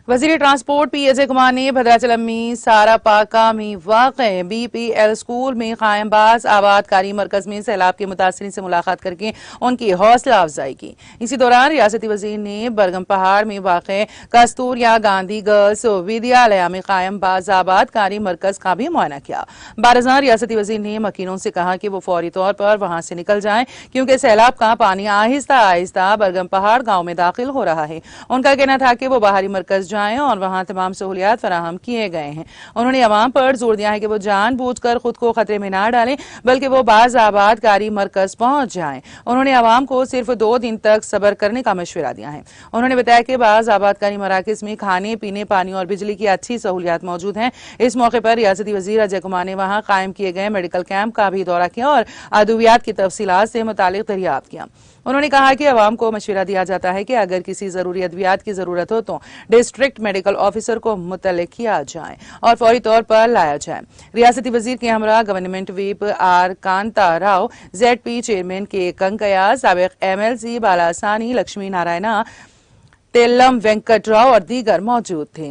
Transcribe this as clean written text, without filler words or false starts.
वजीर transport P Ajay Kumar ने भद्राचलम में सारापाका में वाक़े BPL स्कूल में कायम बाज आबादकारी मरकज में सैलाब के मुतासरीन से मुलाकात करके उनकी हौसला अफजाई की। इसी दौरान रियासती वजीर ने बरगम पहाड़ में वाक़े कस्तूरिया गांधी गर्ल्स विद्यालय में कायम बाज आबादकारी मरकज का भी मुआयना किया। बारज़ां रियासती वजीर ने मकीनों से कहा कि वो फौरी तौर पर वहां से निकल जाएं, क्योंकि सैलाब का पानी आहिस्ता आहिस्ता बरगम पहाड़ गांव में दाखिल हो रहा है। उनका कहना था कि वो बाहरी मरकज और वहां तमाम सहूलियात फराहम किए गए हैं। उन्होंने अवाम पर जोर दिया है कि वो जानबूझकर खुद को खतरे में ना डालें, बल्कि वो बाज आबादकारी मरकज पहुंच जाएं। उन्होंने अवाम को सिर्फ 2 दिन तक सब्र करने का मशवरा दिया है। उन्होंने बताया कि बाज आबादकारी मराकज में खाने पीने पानी और बिजली की अच्छी सहूलियात मौजूद हैं। इस मौके पर रियासती वजीर अजय कुमार ने वहां कायम किए गए मेडिकल कैंप का भी दौरा किया और अद्वियात की तफसीलात से मुतालिक दरियाफ्त किया। उन्होंने कहा कि अवाम को मशवरा दिया जाता है कि अगर किसी जरूरी अद्वियात की जरूरत हो तो डिस्ट्रिक्ट मेडिकल ऑफिसर को मुतल्लिक किया जाए और फौरी तौर पर लाया जाए। रियासती वजीर के हमरा government whip R Kanta Rao, ZP chairman के कंकया, साबिक MLC बालासानी लक्ष्मी नारायणा, तेल्लम वेंकट राव और दीगर मौजूद थे।